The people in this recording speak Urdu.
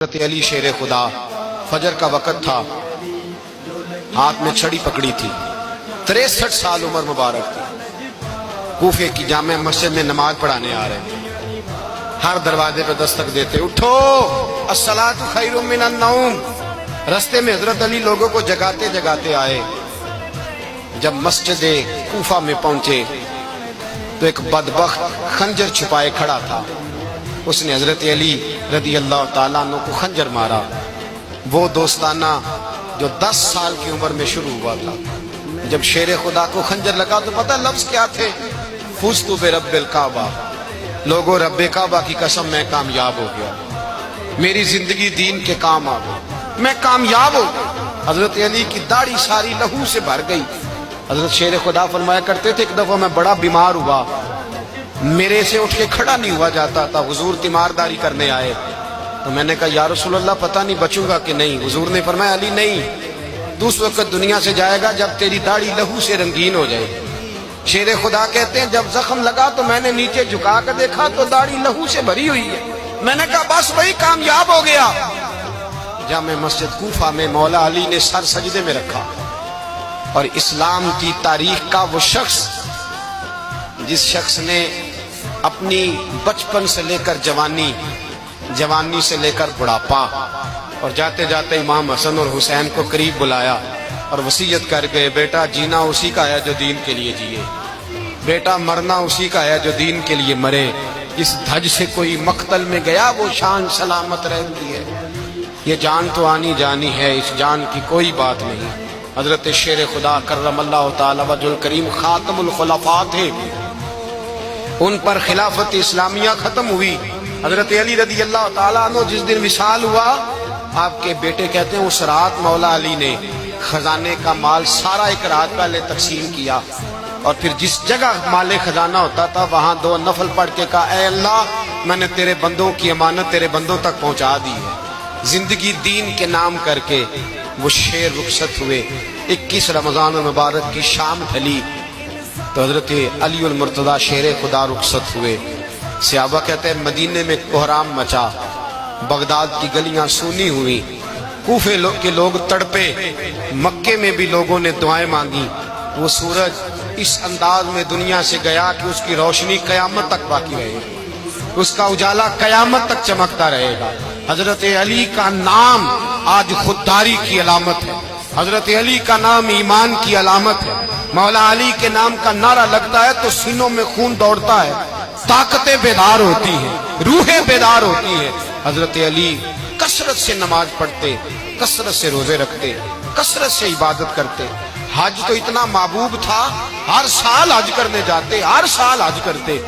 حضرت علی شیر خدا، فجر کا وقت تھا، ہاتھ میں چھڑی پکڑی تھی، 63 سال عمر مبارک تھی، کوفے کی جامع مسجد میں نماز پڑھانے آ رہے تھے، ہر دروازے پہ دستک دیتے، اٹھو الصلاۃ خیر من النوم۔ رستے میں حضرت علی لوگوں کو جگاتے جگاتے آئے، جب مسجد کوفہ میں پہنچے تو ایک بدبخت خنجر چھپائے کھڑا تھا، اس نے حضرت علی رضی اللہ تعالیٰ عنہ کو خنجر مارا، وہ دوستانہ جو 10 سال کی عمر میں شروع ہوا تھا۔ جب شیر خدا کو خنجر لگا تو پتہ لفظ کیا تھے؟ فزت برب الکعبہ، لوگوں رب کعبہ کی قسم میں کامیاب ہو گیا، میری زندگی دین کے کام آ گئی، میں کامیاب ہو گیا۔ حضرت علی کی داڑھی ساری لہو سے بھر گئی۔ حضرت شیر خدا فرمایا کرتے تھے، ایک دفعہ میں بڑا بیمار ہوا، میرے سے اٹھ کے کھڑا نہیں ہوا جاتا تھا، حضور تیمارداری کرنے آئے تو میں نے کہا یا رسول اللہ پتہ نہیں بچوں گا کہ نہیں۔ حضور نے فرمایا علی نہیں، تو اس وقت دنیا سے جائے گا جب تیری داڑھی لہو سے رنگین ہو جائے۔ شیر خدا کہتے ہیں جب زخم لگا تو میں نے نیچے جھکا کر دیکھا تو داڑھی لہو سے بھری ہوئی ہے، میں نے کہا بس وہی کامیاب ہو گیا۔ جامع مسجد کوفہ میں مولا علی نے سر سجدے میں رکھا، اور اسلام کی تاریخ کا وہ شخص جس شخص نے اپنی بچپن سے لے کر جوانی، جوانی سے لے کر بڑھاپا، اور جاتے جاتے امام حسن اور حسین کو قریب بلایا اور وصیت کر گئے، بیٹا جینا اسی کا ہے جو دین کے لیے جیے، بیٹا مرنا اسی کا ہے جو دین کے لیے مرے، اس دھج سے کوئی مقتل میں گیا وہ شان سلامت رہتی ہے، یہ جان تو آنی جانی ہے، اس جان کی کوئی بات نہیں۔ حضرت شیر خدا کرم اللہ تعالی وجہ الکریم خاتم الخلفاء تھے، ان پر خلافت اسلامیہ ختم ہوئی۔ حضرت علی رضی اللہ تعالیٰ عنہ جس دن وصال ہوا، آپ کے بیٹے کہتے ہیں اس رات مولا علی نے خزانے کا مال سارا ایک رات پہلے تقسیم کیا، اور پھر جس جگہ مال خزانہ ہوتا تھا وہاں 2 نفل پڑھ کے کہا اے اللہ میں نے تیرے بندوں کی امانت تیرے بندوں تک پہنچا دی ہے۔ زندگی دین کے نام کر کے وہ شیر رخصت ہوئے۔ 21 رمضان المبارک کی شام ڈھلی تو حضرت علی المرتضیٰ شیر خدا رخصت ہوئے۔ صحابہ کہتے ہیں مدینے میں کوہرام مچا، بغداد کی گلیاں سونی ہوئی، کوفے کے لوگ تڑپے، مکے میں بھی لوگوں نے دعائیں مانگی۔ وہ سورج اس انداز میں دنیا سے گیا کہ اس کی روشنی قیامت تک باقی رہے گی، اس کا اجالا قیامت تک چمکتا رہے گا۔ حضرت علی کا نام آج خودداری کی علامت ہے، حضرت علی کا نام ایمان کی علامت ہے۔ مولا علی کے نام کا نعرہ لگتا ہے تو سینوں میں خون دوڑتا ہے، طاقتیں بیدار ہوتی ہیں، روحیں بیدار ہوتی ہیں۔ حضرت علی کثرت سے نماز پڑھتے، کثرت سے روزے رکھتے، کثرت سے عبادت کرتے۔ حج تو اتنا محبوب تھا، ہر سال حج کرنے جاتے، ہر سال حج کرتے۔